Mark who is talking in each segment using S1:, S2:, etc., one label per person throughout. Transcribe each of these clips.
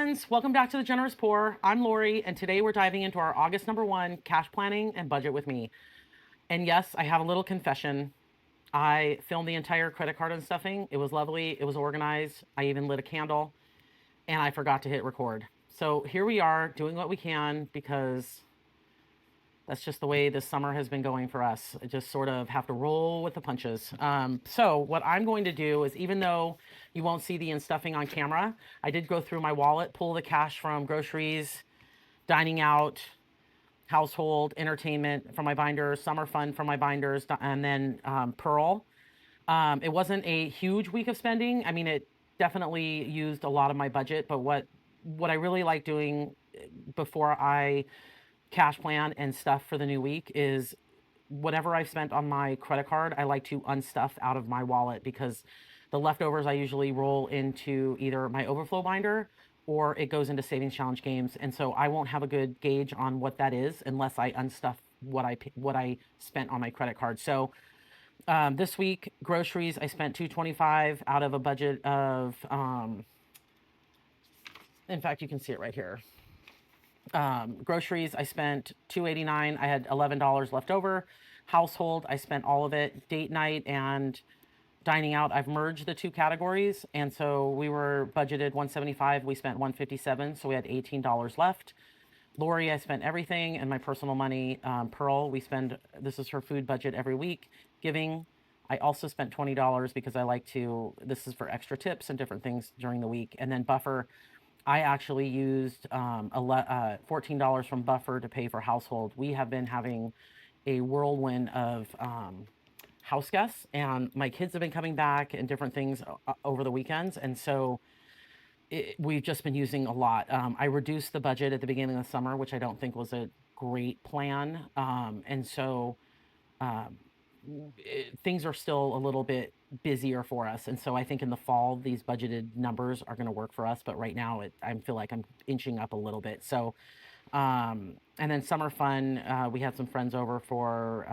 S1: friends, welcome back to the Generous Poor. I'm Lori, and today we're diving into our August #1 cash planning and budget with me. And yes, I have a little confession. I filmed the entire credit card unstuffing. It was lovely, it was organized. I even lit a candle, and I forgot to hit record. So here we are doing what we can because that's just the way this summer has been going for us. I just sort of have to roll with the punches. So what I'm going to do is, even though you won't see the unstuffing on camera, I did go through my wallet, pull the cash from groceries, dining out, household, entertainment from my binders, summer fun from my binders, and then Pearl. It wasn't a huge week of spending. I mean, it definitely used a lot of my budget, but what I really like doing before I cash plan and stuff for the new week is whatever I've spent on my credit card, I like to unstuff out of my wallet because the leftovers I usually roll into either my overflow binder or it goes into savings challenge games. And so I won't have a good gauge on what that is unless I unstuff what I spent on my credit card. So this week, groceries, I spent 225 out of a budget of in fact, you can see it right here. Groceries, I spent 289. I had $11 left over. Household, I spent all of it. Date night and dining out, I've merged the two categories, and so we were budgeted 175. We spent 157, so we had $18 left. Lori, I spent everything, and my personal money. Pearl, we spend. This is her food budget every week. Giving, I also spent $20 because I like to. This is for extra tips and different things during the week, and then buffer. I actually used $14 from buffer to pay for household. We have been having a whirlwind of house guests, and my kids have been coming back and different things over the weekends. And so we've just been using a lot. I reduced the budget at the beginning of the summer, which I don't think was a great plan. And so things are still a little bit busier for us. And so I think in the fall, these budgeted numbers are going to work for us. But right now, I feel like I'm inching up a little bit. So, and then summer fun, we had some friends over for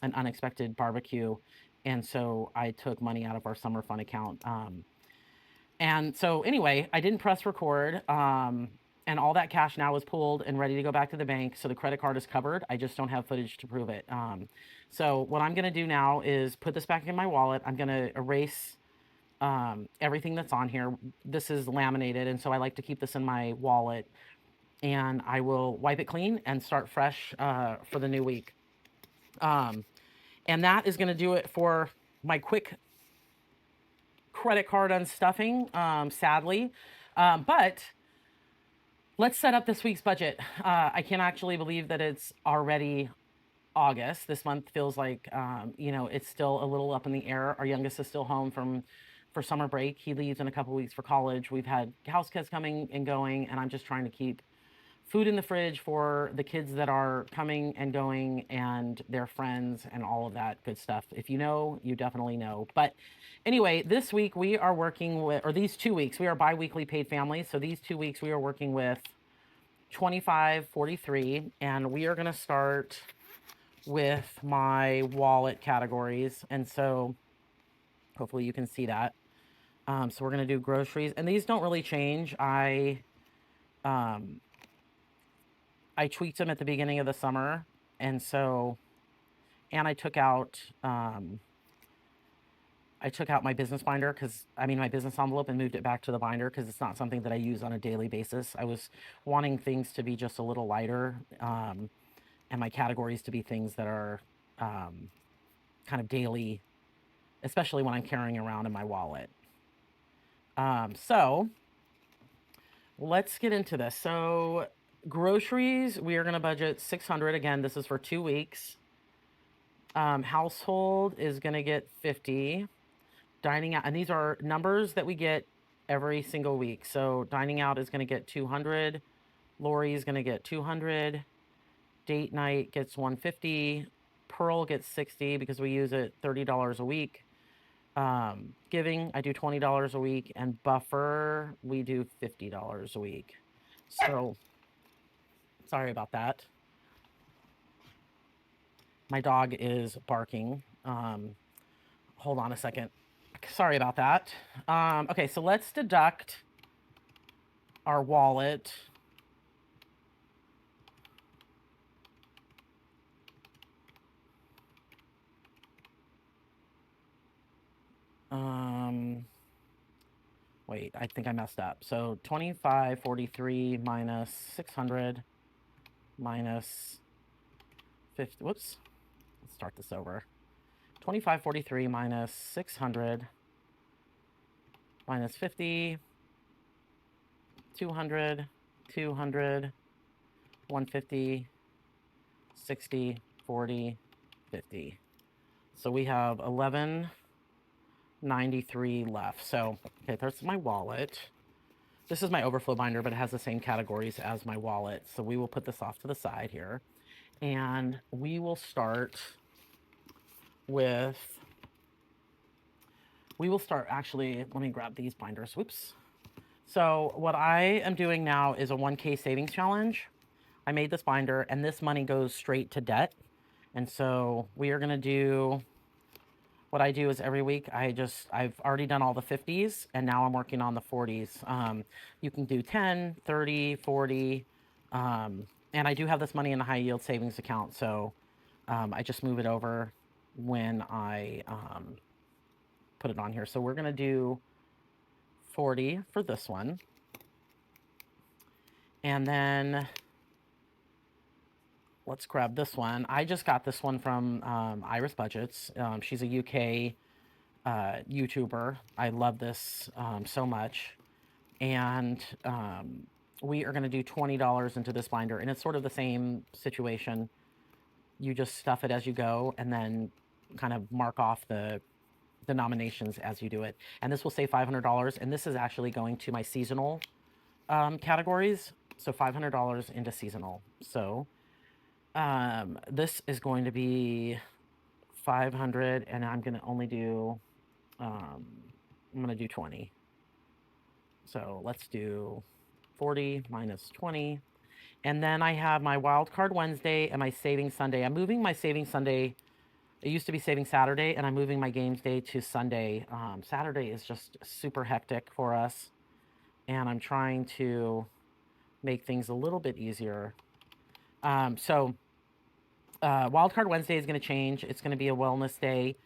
S1: an unexpected barbecue. And so I took money out of our summer fun account. And so anyway, I didn't press record. And all that cash now is pooled and ready to go back to the bank. So the credit card is covered. I just don't have footage to prove it. So what I'm going to do now is put this back in my wallet. I'm going to erase everything that's on here. This is laminated, and so I like to keep this in my wallet. And I will wipe it clean and start fresh for the new week. And that is going to do it for my quick credit card unstuffing, sadly. But let's set up this week's budget. I can't actually believe that it's already August. This month feels like, it's still a little up in the air. Our youngest is still home for summer break. He leaves in a couple weeks for college. We've had house kids coming and going, and I'm just trying to keep food in the fridge for the kids that are coming and going and their friends and all of that good stuff. If you know, you definitely know. But anyway, this week we are working with, or these 2 weeks, we are bi-weekly paid families. So these 2 weeks we are working with 2543, and we are going to start with my wallet categories. And so hopefully you can see that. So we're going to do groceries, and these don't really change. I tweaked them at the beginning of the summer, and I took out my business binder my business envelope, and moved it back to the binder because it's not something that I use on a daily basis. I was wanting things to be just a little lighter, and my categories to be things that are kind of daily, especially when I'm carrying around in my wallet. So let's get into this. So groceries, we are going to budget 600. Again, this is for 2 weeks. Household is going to get 50. Dining out, and these are numbers that we get every single week. So dining out is going to get 200. Lori is going to get 200. Date night gets 150. Pearl gets 60 because we use it $30 a week. Giving, I do $20 a week, and buffer, we do $50 a week. So sorry about that. My dog is barking. Hold on a second. Sorry about that. Okay, so let's deduct our wallet. Wait, I think I messed up. So 2543 minus 600 minus 50. Whoops. Let's start this over. 2543 minus 600 minus 50, 200, 200, 150, 60, 40, 50. So we have 1193 left. So, okay, there's my wallet. This is my overflow binder, but it has the same categories as my wallet. So we will put this off to the side here. And we will start with, actually, let me grab these binders. Whoops. So what I am doing now is a 1K savings challenge. I made this binder, and this money goes straight to debt. And so we are going to do, what I do is every week, I've already done all the 50s, and now I'm working on the 40s. You can do 10, 30, 40, and I do have this money in a high yield savings account. So I just move it over when I put it on here. So we're going to do 40 for this one. And then let's grab this one. I just got this one from Iris Budgets. She's a UK YouTuber. I love this so much. And we are going to do $20 into this binder. And it's sort of the same situation. You just stuff it as you go and then kind of mark off the denominations as you do it. And this will save $500. And this is actually going to my seasonal categories. So $500 into seasonal. So this is going to be 500, and I'm going to only do, I'm going to do 20. So let's do 40 minus 20. And then I have my Wild Card Wednesday and my Saving Sunday. I'm moving my Saving Sunday. It used to be Saving Saturday, and I'm moving my games day to Sunday. Saturday is just super hectic for us, and I'm trying to make things a little bit easier. So Wild Card Wednesday is going to change. It's going to be a wellness day.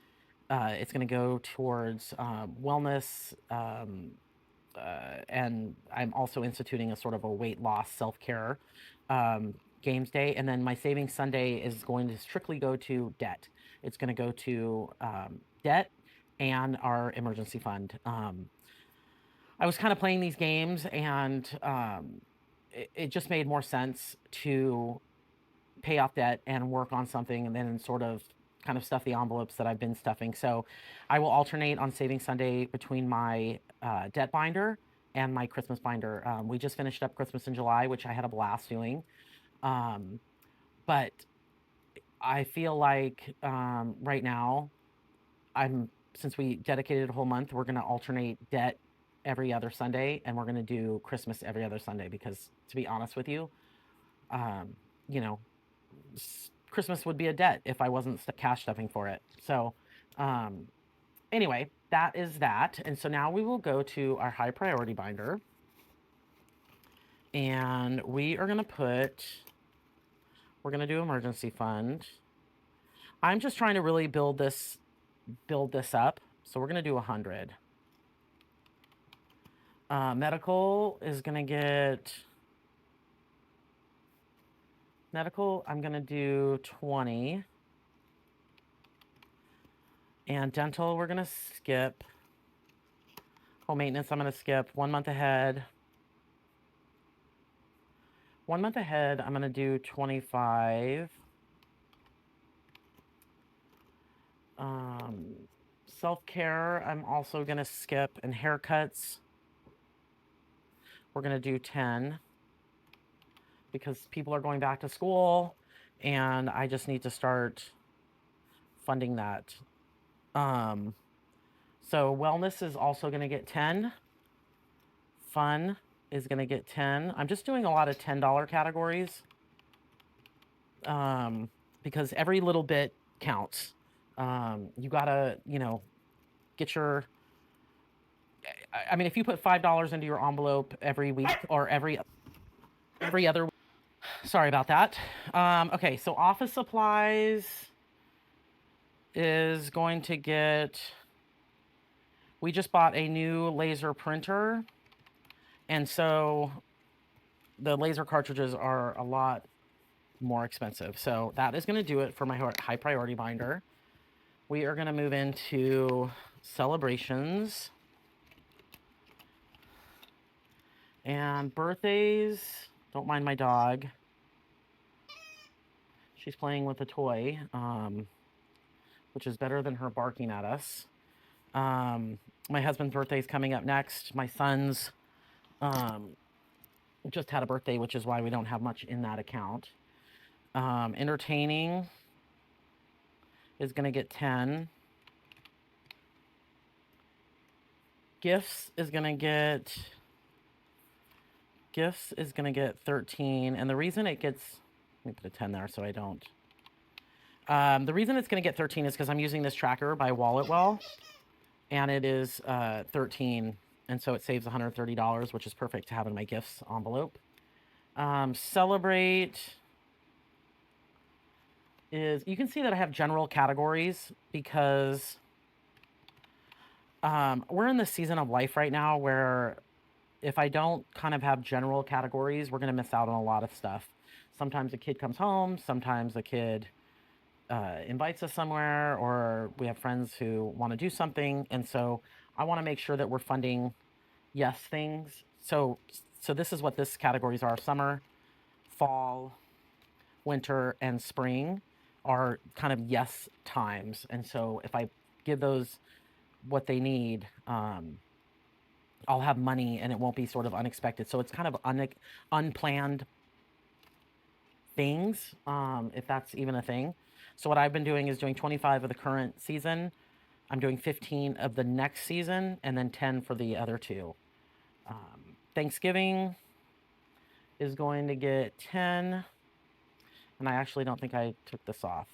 S1: It's going to go towards wellness, and I'm also instituting a sort of a weight loss self-care games day. And then my Savings Sunday is going to strictly go to debt. It's going to go to debt and our emergency fund. I was kind of playing these games, and it just made more sense to pay off debt and work on something, and then sort of kind of stuff the envelopes that I've been stuffing. So I will alternate on Saving Sunday between my debt binder and my Christmas binder. We just finished up Christmas in July, which I had a blast doing. But I feel like right now, since we dedicated a whole month, we're going to alternate debt every other Sunday, and we're going to do Christmas every other Sunday, because to be honest with you, you know, Christmas would be a debt if I wasn't cash stuffing for it. So anyway, that is that. And so now we will go to our high priority binder, and we are going to we're going to do emergency fund. I'm just trying to really build this up. So we're going to do 100. Medical is going to get, I'm going to do 20. And dental, we're going to skip. Home maintenance, I'm going to skip 1 month ahead. 1 month ahead, I'm going to do 25. Self-care, I'm also going to skip. And haircuts, we're going to do 10. Because people are going back to school, and I just need to start funding that. So wellness is also going to get 10. Fun is going to get 10. I'm just doing a lot of $10 categories because every little bit counts. You got to, get your, I mean, if you put $5 into your envelope every week or every other, sorry about that. Okay, so office supplies is going to get. We just bought a new laser printer, and so the laser cartridges are a lot more expensive. So that is going to do it for my high priority binder. We are going to move into celebrations and birthdays. Don't mind my dog. She's playing with a toy, which is better than her barking at us. My husband's birthday is coming up next. My son's just had a birthday, which is why we don't have much in that account. Entertaining is going to get 10. Gifts is going to get 13. And the reason it gets, let me put a 10 there so I don't. The reason it's going to get 13 is because I'm using this tracker by WalletWell, and it is 13, and so it saves $130, which is perfect to have in my gifts envelope. Celebrate is, you can see that I have general categories because we're in the season of life right now where if I don't kind of have general categories, we're going to miss out on a lot of stuff. Sometimes a kid comes home, sometimes a kid invites us somewhere, or we have friends who want to do something. And so I want to make sure that we're funding yes things. So this is what this categories are: summer, fall, winter, and spring are kind of yes times. And so if I give those what they need, I'll have money and it won't be sort of unexpected. So it's kind of unplanned things, if that's even a thing. So what I've been doing is doing 25 of the current season. I'm doing 15 of the next season and then 10 for the other two. Thanksgiving is going to get 10. And I actually don't think I took this off.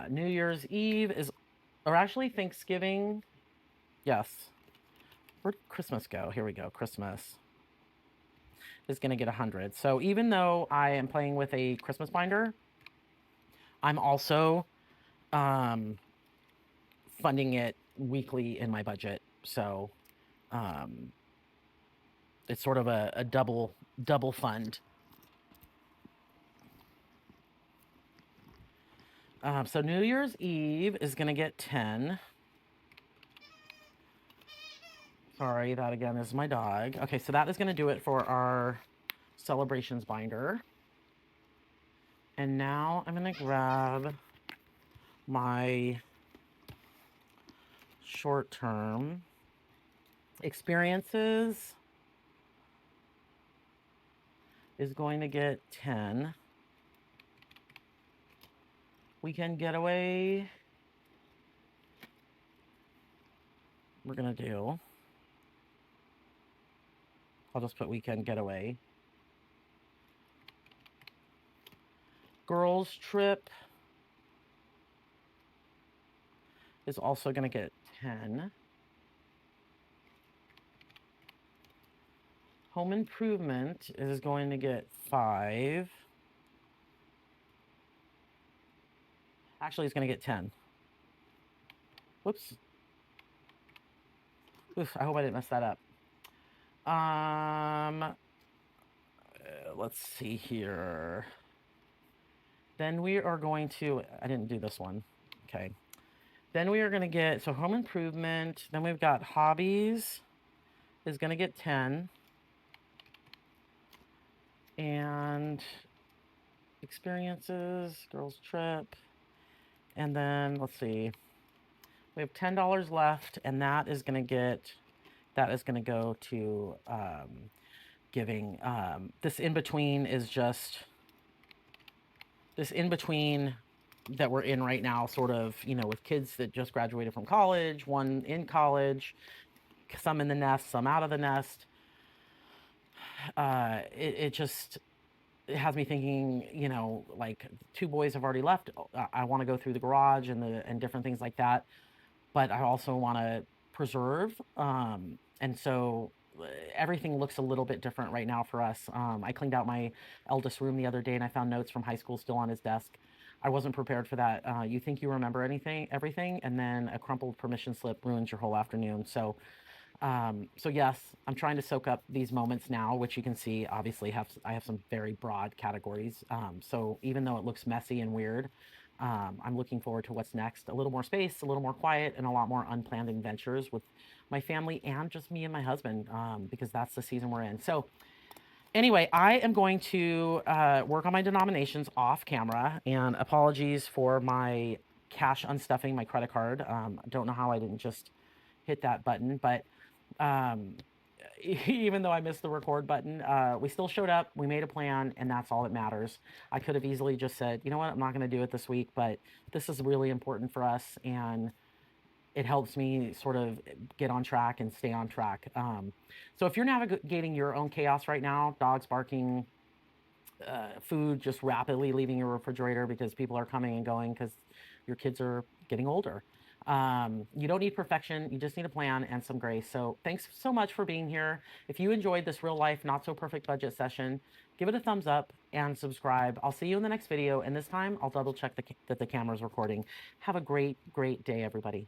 S1: New Year's Eve is, or actually Thanksgiving. Yes. Where'd Christmas go? Here we go. Christmas is going to get 100. So even though I am playing with a Christmas binder, I'm also funding it weekly in my budget. So it's sort of a double fund. So New Year's Eve is going to get 10. Sorry, that again is my dog. Okay, so that is going to do it for our celebrations binder. And now I'm going to grab my short-term experiences is going to get 10. Weekend getaway, we're going to do, I'll just put weekend getaway. Girls trip is also going to get 10. Home improvement is going to get 5. Actually, it's going to get 10. Whoops. Oof, I hope I didn't mess that up. Let's see here. Then we are going to, I didn't do this one. Okay. Then we are going to get, so home improvement. Then we've got hobbies is going to get 10. And experiences, girls trip. And then let's see, we have $10 left, and that is going to go to giving. This in between is just this in between that we're in right now, sort of, with kids that just graduated from college, one in college, some in the nest, some out of the nest. It just, it has me thinking, like 2 boys have already left. I wanna go through the garage and different things like that, but I also wanna preserve, and so, everything looks a little bit different right now for us. I cleaned out my eldest room the other day, and I found notes from high school still on his desk. I wasn't prepared for that. You think you remember everything, and then a crumpled permission slip ruins your whole afternoon. So yes, I'm trying to soak up these moments now, which you can see obviously I have some very broad categories. So even though it looks messy and weird, I'm looking forward to what's next. A little more space, a little more quiet, and a lot more unplanned adventures with my family and just me and my husband, because that's the season we're in. So anyway, I am going to work on my denominations off camera, and apologies for my cash unstuffing my credit card. Don't know how I didn't just hit that button, but um, even though I missed the record button, we still showed up. We made a plan, and that's all that matters. I could have easily just said, you know what, I'm not going to do it this week, but this is really important for us, and it helps me sort of get on track and stay on track. So if you're navigating your own chaos right now, dogs barking, food just rapidly leaving your refrigerator because people are coming and going because your kids are getting older. You don't need perfection. You just need a plan and some grace. So thanks so much for being here. If you enjoyed this real life, not so perfect budget session, give it a thumbs up and subscribe. I'll see you in the next video. And this time I'll double check that the camera's recording. Have a great, great day, everybody.